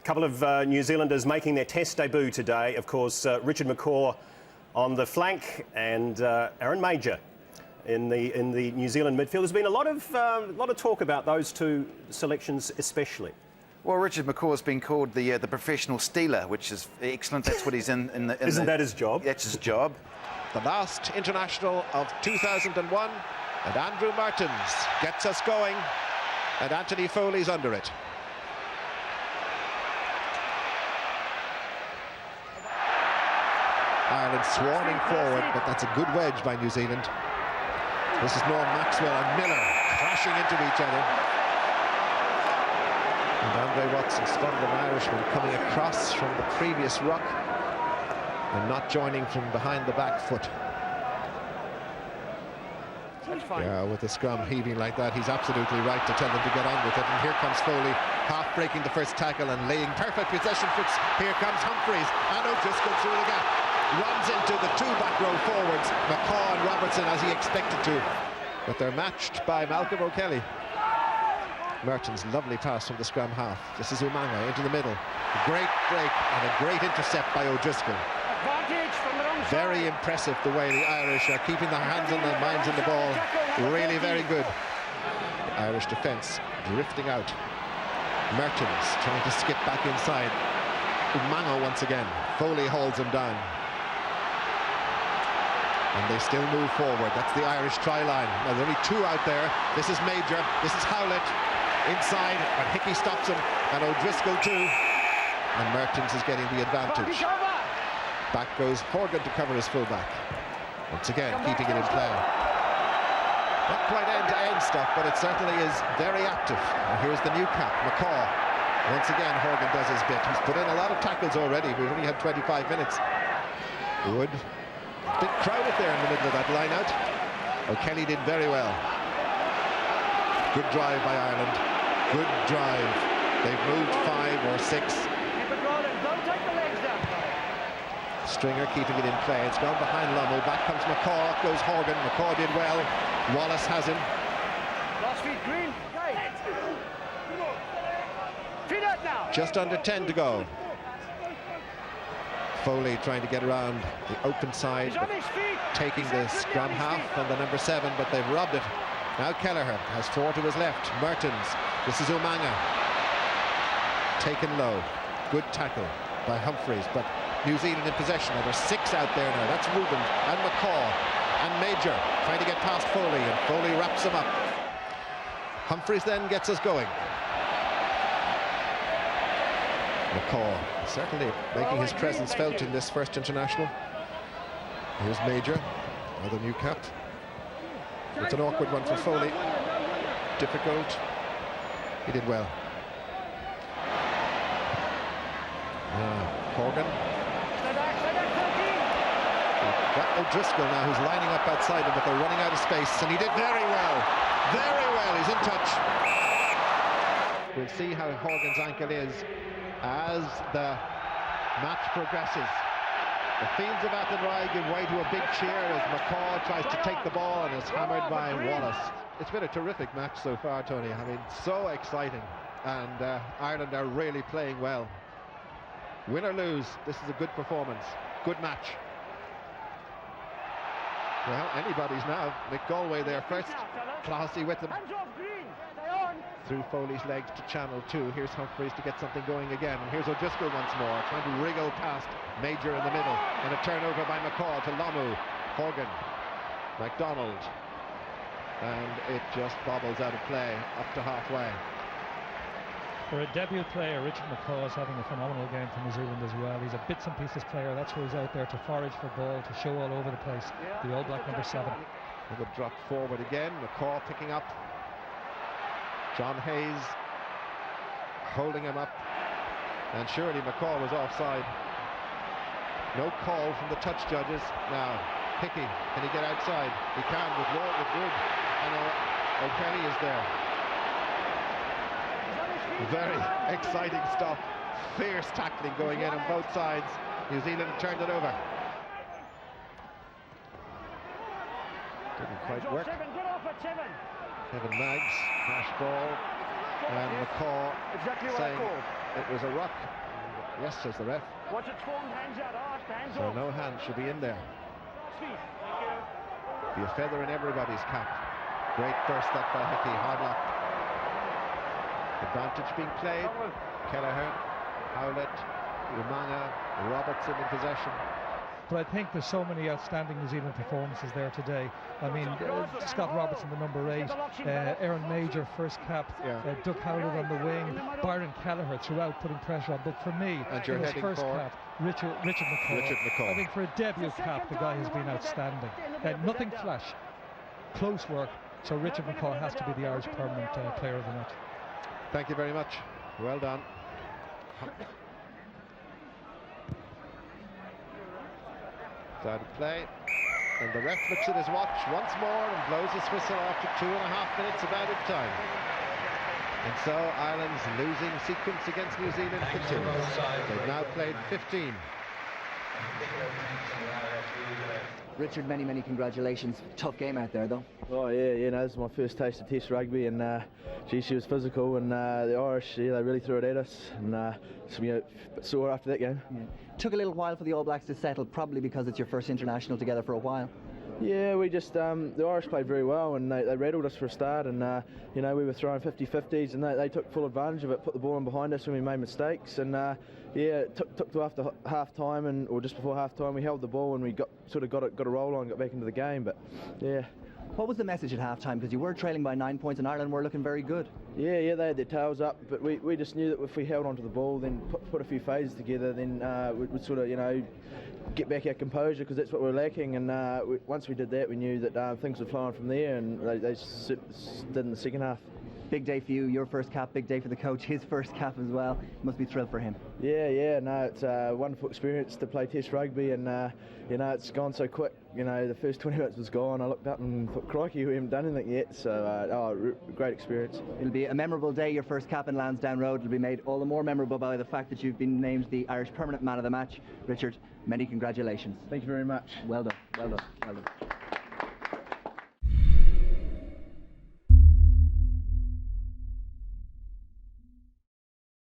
couple of New Zealanders making their Test debut today. Of course, Richie McCaw on the flank and Aaron Major in the New Zealand midfield. There's been a lot of talk about those two selections, especially. Well, Richard McCaw has been called the professional stealer, which is excellent. That's what he's in Isn't that his job? That's his job. The last international of 2001, and Andrew Martins gets us going, and Anthony Foley's under it. Ireland swarming forward, but that's a good wedge by New Zealand. This is Norm Maxwell and Miller crashing into each other. And Andre Watson spotted an Irishman coming across from the previous ruck and not joining from behind the back foot. Yeah, with the scrum heaving like that, he's absolutely right to tell them to get on with it. And here comes Foley, half breaking the first tackle and laying perfect possession. Here comes Humphreys, and O'Driscoll through the gap. Runs into the two back row forwards, McCaw and Robertson, as he expected to. But they're matched by Malcolm O'Kelly. Merton's lovely pass from the scrum half. This is Umanga into the middle. A great break and a great intercept by O'Driscoll. Very impressive the way the Irish are keeping their hands on their minds in the ball. Really very good. The Irish defence drifting out. Mertens trying to skip back inside. Umanga once again. Foley holds him down. And they still move forward. That's the Irish try line. Now, there are only two out there. This is Major. This is Howlett. Inside, and Hickey stops him. And O'Driscoll too. And Mertens is getting the advantage. Back goes Horgan to cover his fullback. Once again, keeping it in play. Not quite end-to-end stuff, but it certainly is very active. And here's the new cap, McCaw. Once again, Horgan does his bit. He's put in a lot of tackles already. We've only had 25 minutes. Wood. A bit crowded there in the middle of that line-out. O'Kelly did very well. Good drive by Ireland. Good drive. They've moved 5 or 6. Stringer keeping it in play. It's gone behind Lommel. Back comes McCaw. Up goes Horgan. McCaw did well. Wallace has him. Just under 10 to go. Foley trying to get around the open side, taking the scrum half on the number 7, but they've robbed it. Now Kelleher has 4 to his left. Mertens. This is Umanga. Taken low. Good tackle by Humphreys, but New Zealand in possession. And there's 6 out there now. That's Rubin and McCaw and Major trying to get past Foley, and Foley wraps him up. Humphreys then gets us going. McCaw certainly making his presence felt in this first international. Here's Major, another new cap. It's an awkward one for Foley. Difficult. He did well. Horgan. Got O'Driscoll now, who's lining up outside him, but they're running out of space, and he did very well. Very well. He's in touch. We'll see how Horgan's ankle is as the match progresses. The fiends of Athenry give way to a big cheer as McCaw tries to take the ball and is hammered by Wallace. It's been a terrific match so far, Tony. I mean, so exciting, and Ireland are really playing well. Win or lose, this is a good performance. Good match. Well, anybody's now. Mick Galway there first. Classy with them. Through Foley's legs to channel 2. Here's Humphreys to get something going again. And here's O'Driscoll once more, trying to wriggle past Major in the middle. And a turnover by McCaw to Lomu. Horgan. MacDonald. And it just bobbles out of play up to halfway. For a debut player, Richard McCaw is having a phenomenal game for New Zealand as well. He's a bits and pieces player. That's why he's out there to forage for ball, to show all over the place. The All Black number 7. And the drop forward again. McCaw picking up. John Hayes holding him up. And surely McCaw was offside. No call from the touch judges. Now, Hickey, can he get outside? He can with Wood. And O'Kelly is there. Very exciting stuff. Fierce tackling going in on both sides. New Zealand turned it over. Didn't quite work. Kevin Maggs, hash ball, and McCaw saying It was a ruck. Yes, says the ref. So no hand should be in there. Be a feather in everybody's cap. Great burst that by Hickey, hard luck. Advantage being played. Kelleher, Howlett, Umanga, Robertson in possession. But I think there's so many outstanding New Zealand performances there today. I mean, Scott Robertson, the number 8, Aaron Major, first cap, Doug Howlett on the wing, Byron Kelleher throughout putting pressure on. But for me, in his first cap, Richard McCaw. I think for a debut cap, the guy has been outstanding. Nothing flash, close work. So Richard McCaw has to be the Irish permanent player of the match. Thank you very much. Well done. Started play, and the ref looks at his watch once more and blows his whistle after 2.5 minutes of added time. And so Ireland's losing sequence against New Zealand continues. They've now played 15. Richard, many congratulations. Tough game out there, though. Oh yeah, this is my first taste of Test rugby, and she was physical, and the Irish, they really threw it at us, and so, sore after that game. Yeah. Took a little while for the All Blacks to settle, probably because it's your first international together for a while. Yeah, we just the Irish played very well, and they rattled us for a start, and we were throwing 50-50s, and they took full advantage of it, put the ball in behind us when we made mistakes, and took to after half time, or just before half time, we held the ball and we got a roll on, got back into the game. But yeah. What was the message at half time? Because you were trailing by 9 points and Ireland were looking very good. Yeah, they had their tails up, but we just knew that if we held onto the ball, then put a few phases together, then we'd sort of get back our composure, because that's what we're lacking. And once we did that, we knew that things were flowing from there, and they did in the second half. Big day for you, your first cap, big day for the coach, his first cap as well. You must be thrilled for him. Yeah, no, it's a wonderful experience to play Test rugby, and it's gone so quick. The first 20 minutes was gone. I looked up and thought, crikey, we haven't done anything yet. So, great experience. It'll be a memorable day, your first cap in Lansdowne Road. It'll be made all the more memorable by the fact that you've been named the Irish Permanent Man of the Match. Richard, many congratulations. Thank you very much. Well done.